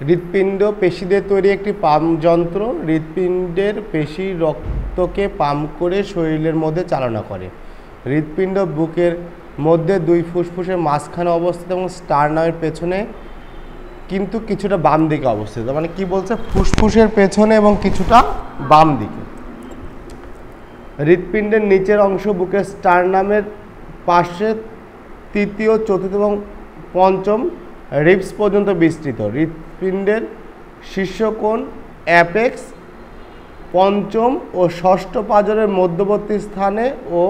হৃৎপিণ্ড পেশিদের তৈরি একটি পাম্প যন্ত্র। হৃৎপিণ্ডের পেশি রক্তকে পাম্প করে শরীরের মধ্যে চালনা করে। হৃৎপিণ্ড বুকের মধ্যে দুই ফুসফুসের মাঝখানে অবস্থিত এবং স্টার্নামের পেছনে কিন্তু কিছুটা বাম দিকে অবস্থিত। মানে কি বলছে, ফুসফুসের পেছনে এবং কিছুটা বাম দিকে। হৃৎপিণ্ডের নিচের অংশ বুকের স্টার্নামের পাশে তৃতীয়, চতুর্থ এবং পঞ্চম রিবস পর্যন্ত বিস্তৃত। হৃৎপিণ্ডের শীর্ষকোণ অ্যাপেক্স পঞ্চম ও ষষ্ঠ পাঁজরের মধ্যবর্তী স্থানে ও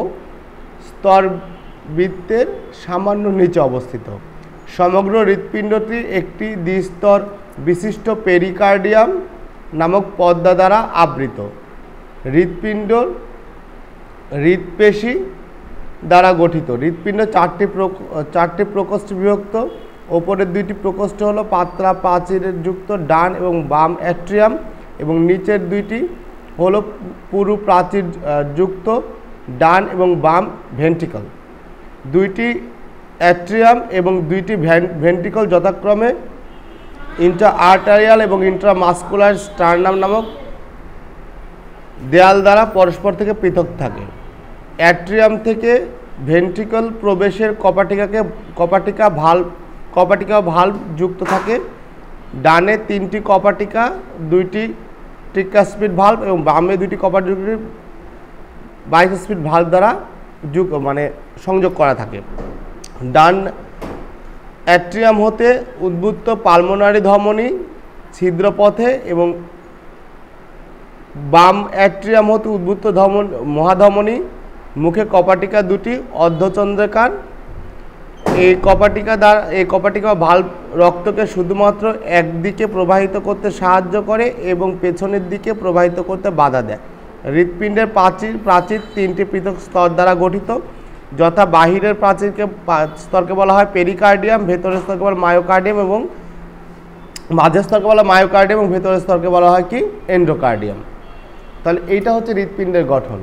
স্তরবৃত্তের সামান্য নিচে অবস্থিত। সমগ্র হৃৎপিণ্ডটি একটি দ্বিস্তর বিশিষ্ট পেরিকার্ডিয়াম নামক পর্দা দ্বারা আবৃত। হৃৎপিণ্ড হৃৎপেশি দ্বারা গঠিত। হৃৎপিণ্ড চারটি প্রকোষ্ঠে বিভক্ত। ওপরের দুইটি প্রকোষ্ঠ হলো পাতলা প্রাচীরের যুক্ত ডান এবং বাম অ্যাট্রিয়াম এবং নিচের দুইটি হলো পুরু প্রাচীর যুক্ত ডান এবং বাম ভেন্ট্রিকল। দুইটি অ্যাট্রিয়াম এবং দুইটি ভেন্ট্রিকল যথাক্রমে ইন্ট্রা আর্টারিয়াল এবং ইন্ট্রামাসকুলার স্টার্নাম নামক দেয়াল দ্বারা পরস্পর থেকে পৃথক থাকে। অ্যাট্রিয়াম থেকে ভেন্ট্রিকল প্রবেশের কপাটিকা ভাল্ব যুক্ত থাকে। ডানে তিনটি কপাটিকা, দুইটি ট্রিকাস্পিড ভাল্ব এবং বামে দুইটি কপাটিকা বাইস্পিড ভাল্ব দ্বারা সংযোগ করা থাকে। ডান অ্যাট্রিয়াম হতে উদ্ভূত পালমোনারি ধমনী ছিদ্রপথে এবং বাম অ্যাট্রিয়াম হতে উদ্ভূত মহাধমনী মুখে কপাটিকা দুটি অর্ধচন্দ্রাকার। এই কপাটিকা ভাল্ব রক্তকে শুধুমাত্র একদিকে প্রবাহিত করতে সাহায্য করে এবং পেছনের দিকে প্রবাহিত করতে বাধা দেয়। হৃৎপিণ্ডের প্রাচীর তিনটি পৃথক স্তর দ্বারা গঠিত, যথা বাহিরের স্তরকে বলা হয় পেরিকার্ডিয়াম, ভেতরের স্তরকে বলা মায়োকার্ডিয়াম এবং মাঝের স্তরকে বলা মায়োকার্ডিয়াম এবং ভেতরের স্তরকে বলা হয় কি এন্ডোকার্ডিয়াম। তাহলে এইটা হচ্ছে হৃৎপিণ্ডের গঠন।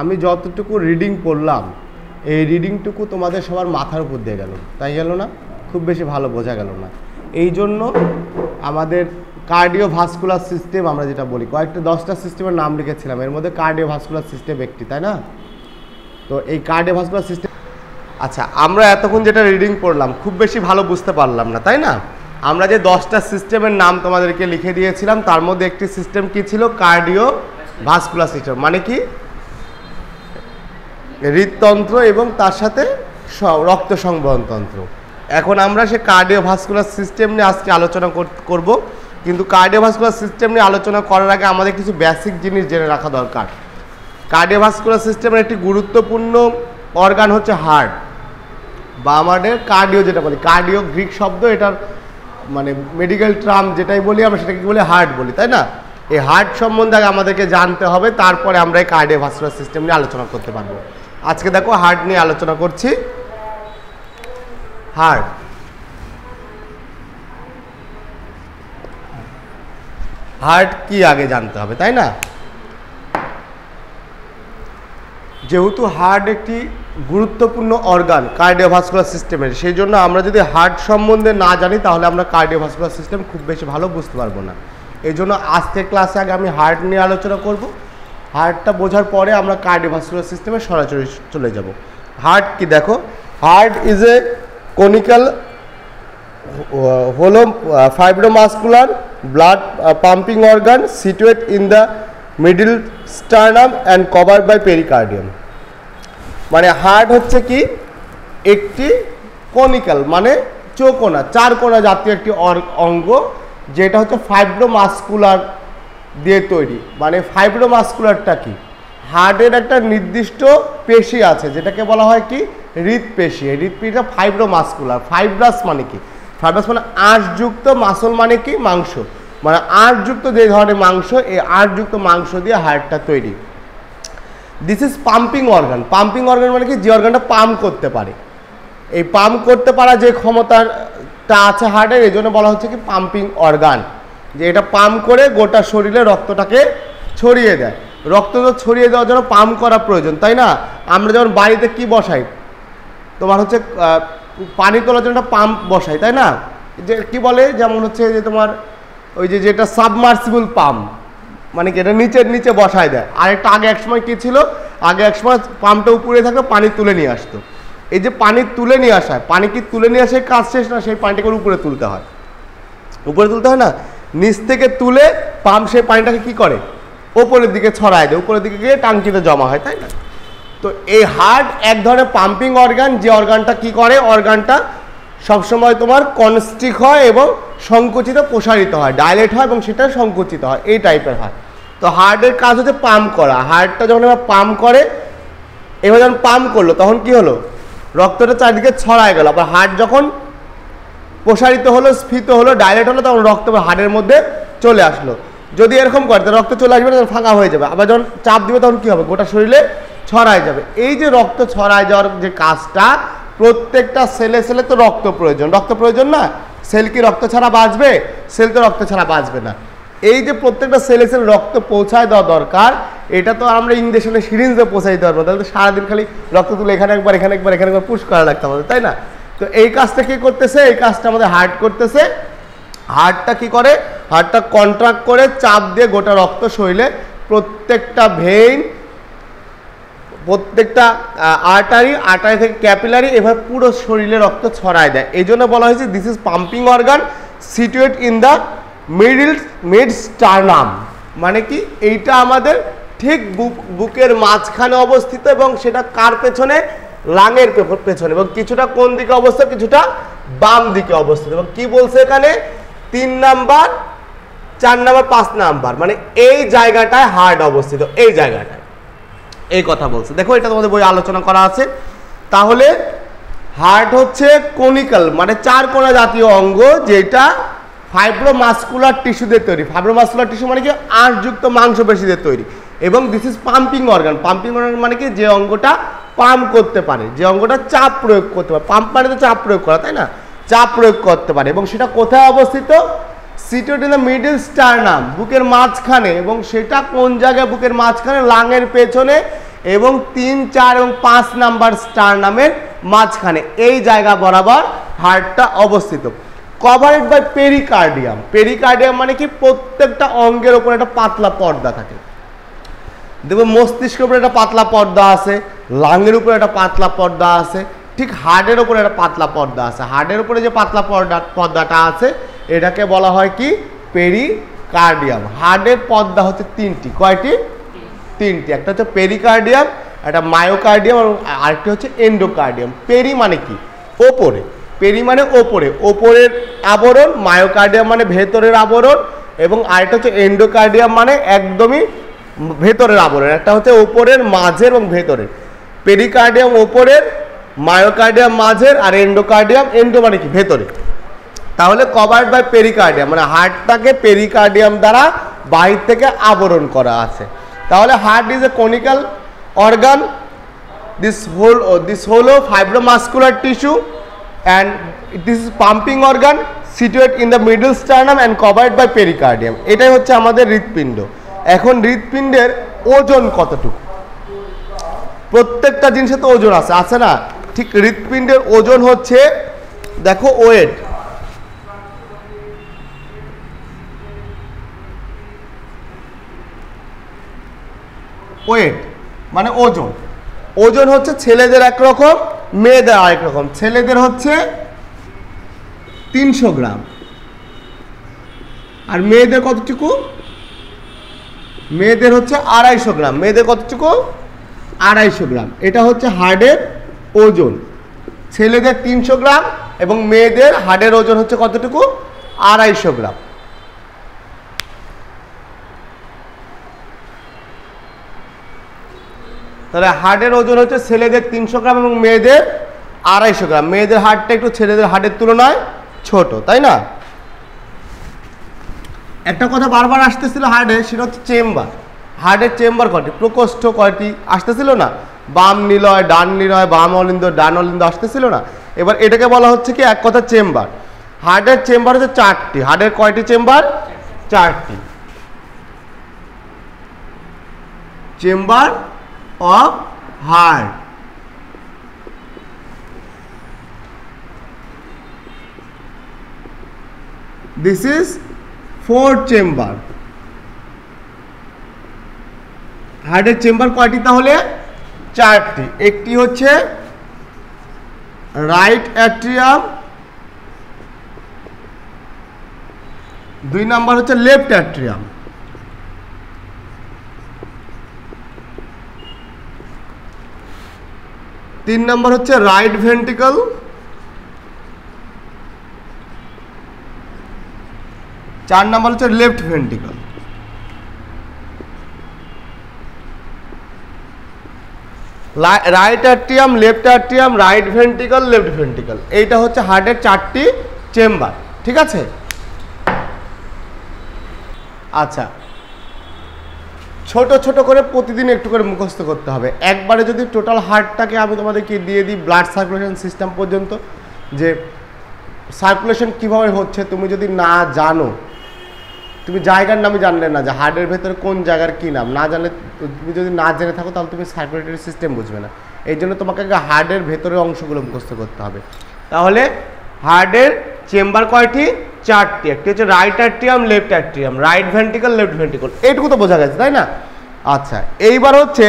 আমি যতটুকু রিডিং পড়লাম, এই রিডিংটুকু তোমাদের সবার মাথার উপর দিয়ে গেল, তাই গেল না? খুব বেশি ভালো বোঝা গেল না। এই জন্য আমাদের কার্ডিওভাস্কুলার সিস্টেম আমরা যেটা বলি, কয়েকটা 10টা সিস্টেমের নাম লিখেছিলাম, এর মধ্যে কার্ডিওভাস্কুলার সিস্টেম একটি, তাই না? তো এই কার্ডিওভাস্কুলার সিস্টেম, আচ্ছা আমরা এতক্ষণ যেটা রিডিং পড়লাম খুব বেশি ভালো বুঝতে পারলাম না, তাই না? আমরা যে 10টা সিস্টেমের নাম তোমাদেরকে লিখে দিয়েছিলাম তার মধ্যে একটি সিস্টেম কি ছিল? Cardiovascular system. মানে কি? হৃদতন্ত্র এবং তার সাথে রক্ত সংবহন তন্ত্র। এখন আমরা সে কার্ডিওভাস্কুলার সিস্টেম নিয়ে আজকে আলোচনা করব, কিন্তু কার্ডিওভাস্কুলার সিস্টেম নিয়ে আলোচনা করার আগে আমাদের কিছু বেসিক জিনিস জেনে রাখা দরকার। কার্ডিওভাস্কুলার সিস্টেমের একটি গুরুত্বপূর্ণ অর্গান হচ্ছে হার্ট, বা আমাদের কার্ডিও যেটা বলি, কার্ডিও গ্রিক শব্দ, এটার মানে মেডিকেল টার্ম যেটাই বলি আমরা সেটাকে বলি হার্ট বলি, তাই না? এই হার্ট সম্বন্ধে আগে আমাদেরকে জানতে হবে, তারপরে আমরা এই কার্ডিওভাস্কুলার সিস্টেম নিয়ে আলোচনা করতে পারবো। আজকে দেখো হার্ট নিয়ে আলোচনা করছি। হার্ট কি আগে জানতে হবে, তাই না? যেহেতু হার্ট একটি গুরুত্বপূর্ণ অর্গান কার্ডিওভাস্কুলার সিস্টেমের, সেই জন্য আমরা যদি হার্ট সম্বন্ধে না জানি তাহলে আমরা কার্ডিওভাস্কুলার সিস্টেম খুব বেশি ভালো বুঝতে পারবো না। এই জন্য আজকের ক্লাসে আগে আমি হার্ট নিয়ে আলোচনা করব। হার্টটা বোঝার পরে আমরা কার্ডিওভাস্কুলার সিস্টেমে সরাসরি চলে যাব। হার্ট কি দেখো, হার্ট ইজ এ কনিক্যাল হলো fibromuscular blood pumping organ situated in the middle sternum and covered by pericardium. মানে হার্ট হচ্ছে কি একটি কনিক্যাল মানে চৌকোনা, চারকোনা জাতীয় একটি অঙ্গ, যেটা হচ্ছে ফাইব্রোমাস্কুলার দিয়ে তৈরি। মানে ফাইব্রোমাস্কুলারটা কি? হার্টের একটা নির্দিষ্ট পেশি আছে যেটাকে বলা হয় কি হৃৎপেশি। এই হৃৎপেশিটা ফাইব্রোমাস্কুলার। ফাইব্রাস মানে কি? ফাইব্রাস মানে আঁশযুক্ত, মাসল মানে কি মাংস, মানে আঁশযুক্ত যে ধরনের মাংস, এই আঁশযুক্ত মাংস দিয়ে হার্টটা তৈরি। This is pumping organ. Pumping organ মানে কি? যে অর্গানটা পাম্প করতে পারে। এই পাম্প করতে পারা যে ক্ষমতাটা আছে হার্টের, এই জন্য বলা হচ্ছে কি পাম্পিং অর্গান, যে এটা পাম্প করে গোটা শরীরে রক্তটাকে ছড়িয়ে দেয়। রক্ত তো ছড়িয়ে দেওয়ার জন্য পাম্প করা প্রয়োজন, তাই না? আমরা যেমন বাড়িতে কি বসাই, তোমার হচ্ছে পানি তোলার জন্য পাম্প বসাই, তাই না? যে কি বলে, যেমন হচ্ছে যে তোমার ওই যে যেটা সাবমার্সিবল পাম্প, মানে কি এটা নিচে বসায় দেয়। আর একটা আগে একসময় কি ছিল, আগে একসময় পাম্পটা উপরে থাকতো, পানি তুলে নিয়ে আসতো। এই যে পানি তুলে নিয়ে আসা, পানি কি তুলে নিয়ে আসে কাজ শেষ না, সেই পানিটাকে উপরে তুলতে হয়, উপরে তুলতে হয় না, নিচ থেকে তুলে পাম্প সেই পানিটাকে কি করে ওপরের দিকে ছড়ায় দেয়, উপরের দিকে গিয়ে টাঙ্কিতে জমা হয়, তাই না? তো এই হার্ট এক ধরনের পাম্পিং অর্গান, যে অর্গানটা কি করে, অর্গানটা সবসময় তোমার কনস্ট্রিক্ট হয় এবং সংকুচিত প্রসারিত হয়, ডাইলেট হয় এবং সেটা সংকুচিত হয়, এই টাইপের হয়। তো হার্টের কাজ হচ্ছে পাম্প করা। হার্টটা যখন এবার পাম্প করে, এবার যখন পাম্প করলো তখন কি হলো, রক্তটা চারিদিকে ছড়ায় গেল। আবার হার্ট যখন প্রসারিত হলো, স্ফীত হলো, ডাইলেট হলো, তখন রক্ত হার্টের মধ্যে চলে আসলো। যদি এরকম করে তো রক্ত চলে আসবে না, তখন ফাঁকা হয়ে যাবে। আবার যখন চাপ দিবে তখন কি হবে, গোটা শরীরে ছড়ায় যাবে। এই যে রক্ত ছড়ায় যাওয়ার যে কাজটা, প্রত্যেকটা সেলে সেলে তো রক্ত প্রয়োজন, রক্ত প্রয়োজন না? সেল কি রক্ত ছাড়া বাঁচবে? সেল তো রক্ত ছাড়া বাঁচবে না। এই যে প্রত্যেকটা সেলে সেল রক্ত পৌঁছায় দেওয়া দরকার, এটা তো আমরা ইঞ্জেকশনে সিরিঞ্জে পৌঁছাই দিতে পারবো, তাহলে তো সারাদিন খালি রক্ত তুলে এখানে একবার এখানে একবার এখানে একবার পুশ করা লাগতে আমাদের, তাই না? তো এই কাজটা কি করতেছে, এই কাজটা আমাদের হার্ট করতেছে। হার্টটা কি করে, হার্টটা কন্ট্রাক্ট করে চাপ দিয়ে গোটা রক্ত শরীরে প্রত্যেকটা ভেইন, প্রত্যেকটা আর্টারি থেকে ক্যাপিলারি, এভাবে পুরো শরীরে রক্ত ছড়ায় দেয়। এই জন্য বলা হয়েছে this is pumping organ situated in the mid sternum. মানে কি, এইটা আমাদের ঠিক বুকের মাঝখানে অবস্থিত, এবং সেটা কার পেছনে, লাঙের পেছনে, এবং কিছুটা কোন দিকে অবস্থিত, কিছুটা বাম দিকে অবস্থিত। এবং কি বলছে এখানে, 3 নাম্বার 4 নাম্বার 5 নাম্বার, মানে এই জায়গাটায় হার্ট অবস্থিত, এই জায়গাটায়, এই কথা বলছে। দেখো এটা তোমাদের বই আলোচনা করা আছে। তাহলে হার্ট হচ্ছে কনিক্যাল, মানে 4 কোণা জাতীয় অঙ্গ, যেটা ফাইব্রোমাস্কুলার টিস্যু দিয়ে তৈরি। ফাইব্রোমাস্কুলার টিস্যু মানে কি, আঁশযুক্ত মাংসপেশি দিয়ে তৈরি। এবং this is pumping organ. Pumping organ মানে কি, যে অঙ্গটা পাম্প করতে পারে, যে অঙ্গটা চাপ প্রয়োগ করতে পারে। পাম্প মানে তো চাপ প্রয়োগ করা, তাই না? চাপ প্রয়োগ করতে পারে। এবং সেটা কোথায় অবস্থিত, seated in the middle sternum, বুকের মাঝখানে। এবং সেটা কোন জায়গায়, বুকের মাঝখানে, লাঙের পেছনে, এবং 3, 4 এবং 5 নাম্বার স্টার্নামের মাঝখানে, এই জায়গা বরাবর হার্টটা অবস্থিত। কভারেড বাই পেরিকার্ডিয়াম। পেরিকার্ডিয়াম মানে কি, প্রত্যেকটা অঙ্গের উপর একটা পাতলা পর্দা থাকে। দেখবে মস্তিষ্কের উপরে একটা পাতলা পর্দা আছে, লাঙের উপরে একটা পাতলা পর্দা আছে, ঠিক হার্টের উপরে একটা পাতলা পর্দা আছে। হার্টের উপরে যে পাতলা পর্দাটা আছে, এটাকে বলা হয় কি, পেরিকার্ডিয়াম। হার্টের পর্দা হচ্ছে 3টি। কয়টি? 3টি। একটা হচ্ছে পেরিকার্ডিয়াম, একটা মায়োকার্ডিয়াম, এবং আরেকটি হচ্ছে এন্ডোকার্ডিয়াম। পেরি মানে কি, ওপরে। পেরি মানে ওপরে, ওপরের আবরণ। মায়োকার্ডিয়াম মানে ভেতরের আবরণ, এবং আরেকটা হচ্ছে এন্ডোকার্ডিয়াম মানে একদমই ভেতরের আবরণ। একটা হচ্ছে ওপরের, মাঝের এবং ভেতরের। পেরিকার্ডিয়াম ওপরের, মায়োকার্ডিয়াম মাঝের, আর এন্ডোকার্ডিয়াম, এন্ডো মানে কি, ভেতরে। তাহলে কভার্ড বাই পেরিকার্ডিয়াম, মানে হার্টটাকে পেরিকার্ডিয়াম দ্বারা বাহির থেকে আবরণ করা আছে। তাহলে heart is a conical organ, this হলো ফাইব্রোমাস্কুলার tissue, and this is pumping organ situated in the middle sternum and covered by pericardium. এটাই হচ্ছে আমাদের হৃৎপিণ্ড। এখন হৃৎপিণ্ডের ওজন কতটুকু, প্রত্যেকটা জিনিসে তো ওজন আছে, আছে না? ঠিক হৃৎপিণ্ডের ওজন হচ্ছে, দেখো ওয়েট, ওয়েট মানে ওজন। ওজন হচ্ছে ছেলেদের একরকম, মেয়েদের আরেক রকম। ছেলেদের হচ্ছে 300 গ্রাম, আর মেয়েদের কতটুকু, মেয়েদের হচ্ছে 250 গ্রাম। মেয়েদের কতটুকু, 250 গ্রাম। এটা হচ্ছে হার্টের ওজন। ছেলেদের 300 গ্রাম এবং মেয়েদের হার্টের ওজন হচ্ছে কতটুকু, 250 গ্রাম। তাহলে হার্টের ওজন হচ্ছে ছেলেদের 300 গ্রাম এবং মেয়েদের 250 গ্রাম। মেয়েদের হার্টটা একটু ছেলেদের হার্টের তুলনায় ছোট, তাই না? একটা কথা বারবার আসতেছিল হার্টে, সেটা হচ্ছে চেম্বার। হার্টের চেম্বার কয়টি, প্রকোষ্ঠ কয়টি আসতেছিল না? বাম নিলয়, ডান নিলয়, বাম অলিন্দ, ডান অলিন্দ আসতেছিল না? এবার এটাকে বলা হচ্ছে কি, এক কথা চেম্বার। হার্টের চেম্বার হচ্ছে 4টি। হার্টের কয়টি চেম্বার? 4টি। Chamber of heart. This is 4 chamber. হার্টের চেম্বার কয়টি তাহলে? 4টি। একটি হচ্ছে রাইট অ্যাট্রিয়াম, 2 নাম্বার হচ্ছে লেফট অ্যাট্রিয়াম, 3 নাম্বার হচ্ছে রাইট ভেন্ট্রিকল, 4 নাম্বার হচ্ছে left ventricle. Right atrium, left atrium, right ventricle, left ventricle, এইটা হচ্ছে হার্টের 4টি চেম্বার। ঠিক আছে? আচ্ছা, ছোট ছোট করে প্রতিদিন একটু করে মুখস্থ করতে হবে। একবারে যদি টোটাল হার্টটাকে আমি তোমাদেরকে দিয়ে দিই ব্লাড সার্কুলেশন সিস্টেম পর্যন্ত, যে সার্কুলেশন কিভাবে হচ্ছে, তুমি যদি না জানো, তুমি জায়গার নামই জানলে না যে হার্টের ভেতরে কোন জায়গার কী নাম না জানলে, তুমি যদি না জেনে থাকো তাহলে তুমি সার্কুলেটরি সিস্টেম বুঝবে না। এই জন্য তোমাকে হার্টের ভেতরের অংশগুলো মুখস্থ করতে হবে। তাহলে হার্টের চেম্বার কয়টি? 4টি। একটি হচ্ছে right atrium, left atrium, right ventricle, left ventricle, এইটুকু তো বোঝা গেছে তাই না? আচ্ছা, এইবার হচ্ছে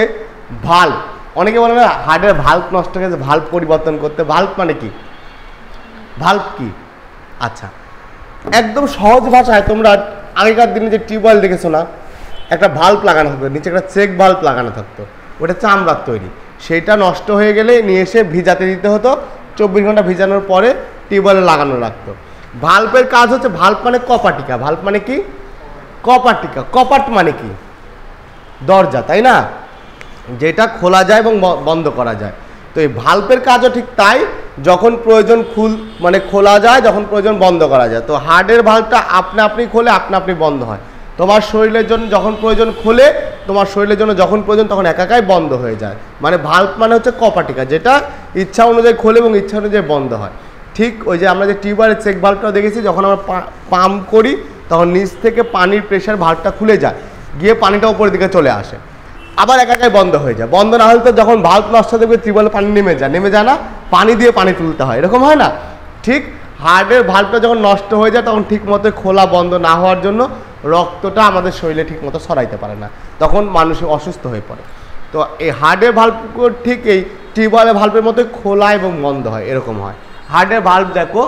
ভাল্ব। অনেকে বলে না হার্টের ভাল্ব নষ্ট হয়ে গেছে, ভাল্ব পরিবর্তন করতে। ভাল্ব মানে কি? ভাল্ব কি? আচ্ছা, একদম সহজ ভাষায়, তোমরা আগেকার দিনে যে টিউবওয়েল দেখেছো না, একটা ভাল্ব লাগানো থাকতো, নিচে একটা চেক ভাল্ব লাগানো থাকতো, ওটা চামড়ার তৈরি। সেইটা নষ্ট হয়ে গেলে নিয়ে এসে ভিজাতে দিতে হতো, 24 ঘন্টা ভিজানোর পরে টিউবওয়েলে লাগানো রাখতো। ভাল্বের কাজ হচ্ছে, ভাল্ব মানে কপাটিকা। ভাল্ব মানে কি? কপাটিকা। কপাট মানে কি? দরজা, তাই না? যেটা খোলা যায় এবং বন্ধ করা যায়। তো এই ভাল্বের কাজও ঠিক তাই, যখন প্রয়োজন খোলা যায়, যখন প্রয়োজন বন্ধ করা যায়। তো হার্টের ভাল্বটা আপনা আপনি খোলে, আপনা আপনি বন্ধ হয়। তোমার শরীরের জন্য যখন প্রয়োজন খোলে, তোমার শরীরের জন্য যখন প্রয়োজন তখন একাই বন্ধ হয়ে যায়। মানে ভাল্ব মানে হচ্ছে কপাটিকা, যেটা ইচ্ছা অনুযায়ী খোলে এবং ইচ্ছা অনুযায়ী বন্ধ হয়। ঠিক ওই যে আমরা যে টিউবওয়েলের চেক ভাল্বটা দেখেছি, যখন আমরা পাম্প করি তখন নিচ থেকে পানির প্রেশার ভাল্বটা খুলে যায়, গিয়ে পানিটা উপরের দিকে চলে আসে, আবার একাই বন্ধ হয়ে যায়। বন্ধ না হলে তো যখন ভাল্ব নষ্ট দেখবে টিউবওয়েলে পানি নেমে যায় না, পানি দিয়ে পানি তুলতে হয়, এরকম হয় না? ঠিক হার্টের ভাল্বটা যখন নষ্ট হয়ে যায় তখন ঠিক মতো খোলা বন্ধ না হওয়ার জন্য রক্তটা আমাদের শরীরে ঠিক মতো সরাইতে পারে না, তখন মানুষ অসুস্থ হয়ে পড়ে। তো এই হার্টের ভাল্ব ঠিক এই টিউবওয়েলের ভাল্বের মতো খোলা এবং বন্ধ হয়, এরকম হয়। হার্টের ভাল্ব দেখো,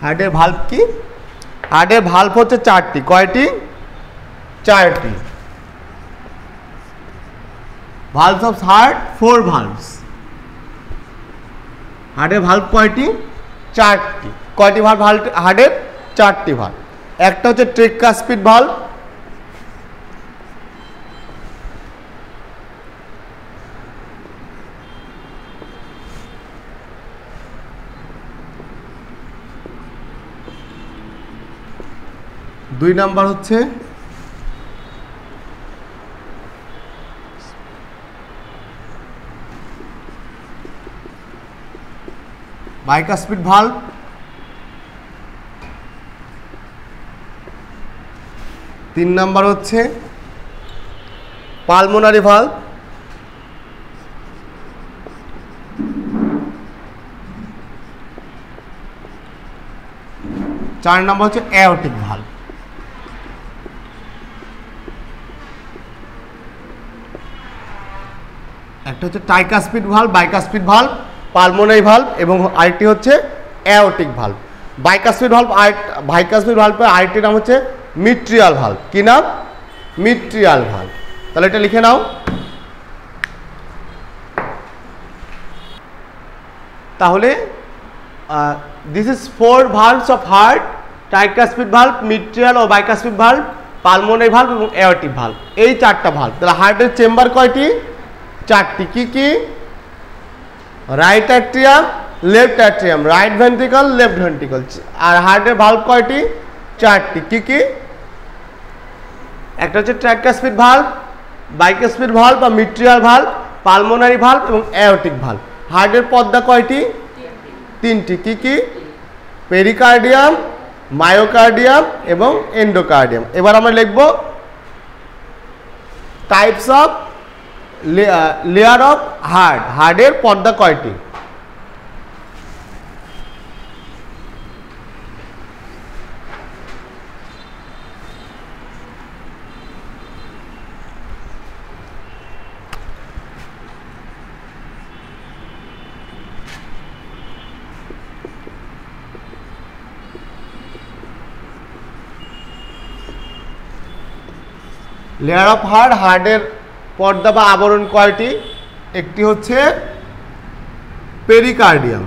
হার্টের ভাল্ব কি? হার্টের ভাল্ব হচ্ছে 4টি। কয়টি? 4টি। ভালভস অফ হার্ট 4 ভালভস। হার্টের ভাল্ব কয়টি? 4টি। কয়টি ভাল্ব হার্টের? 4টি ভাল্ব। একটা হচ্ছে ট্রিকাস্পিড ভাল্ব, দুই নাম্বার হচ্ছে বাইকাস্পিড ভাল্ব, তিন নাম্বার হচ্ছে পালমোনারি ভাল্ব, চার নাম্বার হচ্ছে অ্যাওর্টিক ভাল্ব। একটা হচ্ছে tricuspid valve, bicuspid valve, pulmonary valve এবং আরেকটি হচ্ছে aortic valve. Bicuspid valve bicuspid ভাল্বের আরেকটি নাম হচ্ছে মিট্রিয়াল ভাল্ব। কি নাম? Mitral valve. তাহলে এটা লিখে নাও। তাহলে this is 4 valves of heart: tricuspid valve, mitral ও বাইকাস্পিড ভাল্ব, পালমোনারি ভাল্ব এবং অ্যাওর্টিক ভাল্ব। এই 4টা ভাল্ব। তাহলে হার্টের চেম্বার কয়টি? 4টি। কি কি? Right atrium, left atrium, right ventricle, left ventricle. আর হার্টের ভাল্ব কয়টি? 4টি। কি কি? একটা হচ্ছে ট্রাইকাস্পিড ভাল্ব, বাইকাস্পিড ভাল্ব বা মিট্রিয়াল ভাল্ব, পালমোনারি ভাল্ব এবং অ্যাওর্টিক ভাল্ব। হার্টের পর্দা কয়টি? 3টি। কি কি? পেরিকার্ডিয়াম, মায়োকার্ডিয়াম এবং এন্ডোকার্ডিয়াম। এবার আমরা লিখব types of layer of heart. হার্টের পর্দা কয়টি? লেয়ার অফ হার্ট, হার্টের পর্দা বা আবরণ কয়টি? একটি হচ্ছে পেরিকার্ডিয়াম,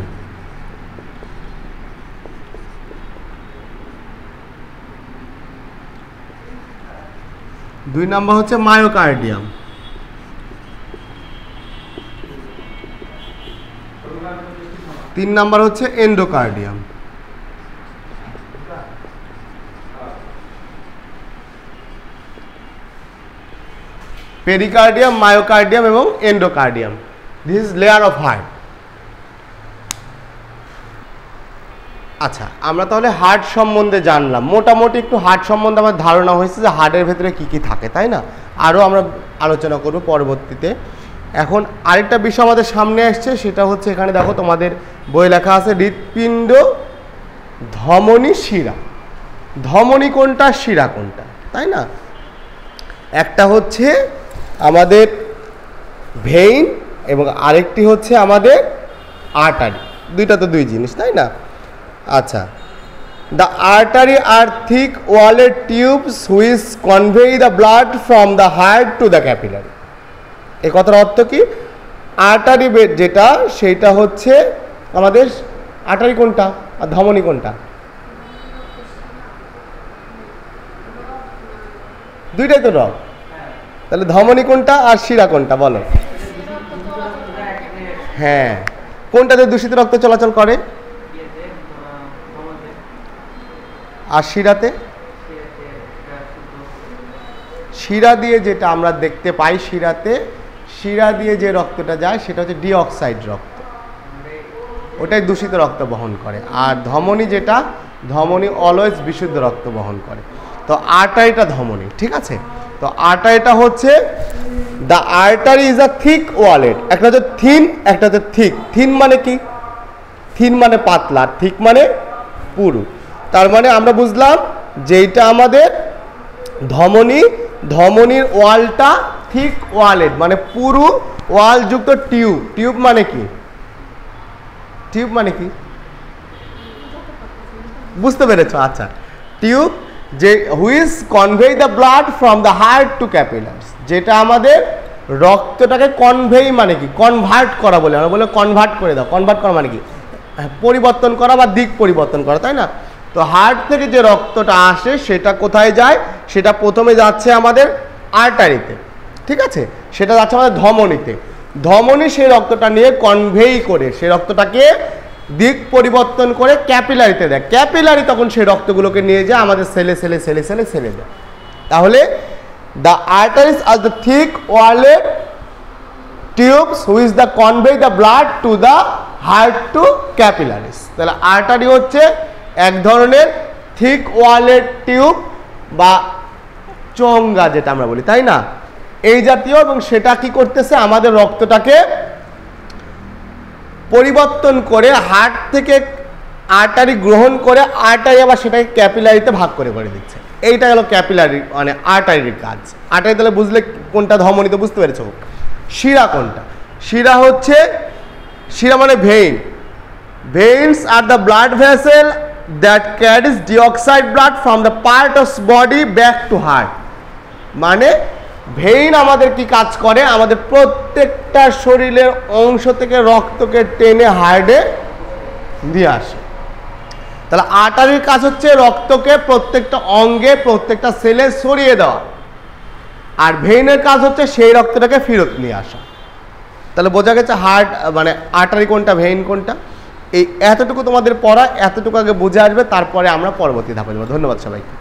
দুই নাম্বার হচ্ছে মায়োকার্ডিয়াম, তিন নাম্বার হচ্ছে এন্ডোকার্ডিয়াম। পেরিকার্ডিয়াম, মায়োকার্ডিয়াম এবং endocardium, this is layer of heart. আচ্ছা, আমরা তাহলে হার্ট সম্বন্ধে জানলাম, মোটামুটি একটু হার্ট সম্বন্ধে আমার ধারণা হয়েছে যে হার্টের ভেতরে কী কী থাকে, তাই না? আরও আমরা আলোচনা করব পরবর্তীতে। এখন আরেকটা বিষয় আমাদের সামনে আসছে, সেটা হচ্ছে এখানে দেখো তোমাদের বই লেখা আছে হৃৎপিণ্ড, ধমনী, শিরা। ধমনী কোনটা, শিরা কোনটা, তাই না? একটা হচ্ছে আমাদের ভেইন এবং আরেকটি হচ্ছে আমাদের আর্টারি, দুইটা তো দুই জিনিস, তাই না? আচ্ছা, the artery are thick walled tubes which convey the blood from the heart to the capillary. এই কথার অর্থ কি? আর্টারি বেড যেটা, সেইটা হচ্ছে আমাদের আর্টারি কোনটা আর ধমনী কোনটা? দুইটাই তো রক। তাহলে ধমনী কোনটা আর শিরা কোনটা বলো? হ্যাঁ, কোনটাতে দূষিত রক্ত চলাচল করে? আর শিরাতে? শিরা দিয়ে যেটা আমরা দেখতে পাই, শিরা দিয়ে যে রক্তটা যায় সেটা হচ্ছে ডিঅক্সাইড রক্ত, ওটাই দূষিত রক্ত বহন করে। আর ধমনী যেটা, ধমনী অলওয়েজ বিশুদ্ধ রক্ত বহন করে। তো আর্টারিটা ধমনী, ঠিক আছে? তো আর্টারিটা হচ্ছে the artery is a thick wallet. একটা হচ্ছে থিন, একটা হচ্ছে থিক। থিন মানে কি? থিন মানে পাতলা, থিক মানে পুরু। তার মানে আমরা বুঝলাম যেটা আমাদের ধমনী, ধমনীর ওয়ালটা থিক ওয়ালেট মানে পুরু ওয়ালযুক্ত টিউব। টিউব মানে কি? টিউব মানে কি বুঝতে পেরেছো? আচ্ছা, টিউব যে which convey the blood from the heart to capillaries, যেটা আমাদের রক্তটাকে কনভেই মানে কি? কনভার্ট করা বলে আমরা, বলে কনভার্ট করে দাও। কনভার্ট করা মানে কি? পরিবর্তন করা বা দিক পরিবর্তন করা, তাই না? তো হার্ট থেকে যে রক্তটা আসে সেটা কোথায় যায়? সেটা প্রথমে যাচ্ছে আমাদের আর্টারিতে, ঠিক আছে? সেটা যাচ্ছে আমাদের ধমনীতে। ধমনী সেই রক্তটা নিয়ে কনভেই করে সেই রক্তটাকে দিক পরিবর্তন করে ক্যাপিলারিতে দেয়। ক্যাপিলারি তখন সেই রক্তগুলোকে নিয়ে যায় আমাদের সেলে সেলে সেলে সেলে সেলে দেয়। তাহলে the arteries are the thick walled tubes which the convey the blood to the heart to capillaries. তাহলে আর্টারি হচ্ছে এক ধরনের থিক ওয়ালেড টিউব বা চোঙ্গা যেটা আমরা বলি, তাই না? এই জাতীয়, এবং সেটা কি করতেছে? আমাদের রক্তটাকে পরিবর্তন করে হার্ট থেকে আর্টারি গ্রহণ করে আর্টারি আবার সেটাকে ক্যাপিলারিতে ভাগ করে করে দিচ্ছে। এইটা হলো ক্যাপিলারি মানে আর্টারির কাজ। আর্টারি তাহলে বুঝলে কোনটা ধমনী তো বুঝতে পেরেছো। শিরা কোনটা? শিরা হচ্ছে, শিরা মানে vein. Veins are the blood vessel that carries dioxide blood from the part of body back to heart. মানে ভেইন আমাদের কি কাজ করে? আমাদের প্রত্যেকটা শরীরের অংশ থেকে রক্তকে টেনে হার্টে দিয়ে আসে। তাহলে আর্টারির কাজ হচ্ছে রক্তকে প্রত্যেকটা অঙ্গে প্রত্যেকটা সেলে সরিয়ে দেওয়া, আর ভেইনের কাজ হচ্ছে সেই রক্তটাকে ফেরত নিয়ে আসা। তাহলে বোঝা গেছে হার্ট মানে আর্টারি কোনটা, ভেইন কোনটা। এই এতটুকু তোমাদের পড়া, এতটুকু আগে বুঝে আসবে, তারপরে আমরা পরবর্তী ধাপে যাবো। ধন্যবাদ সবাইকে।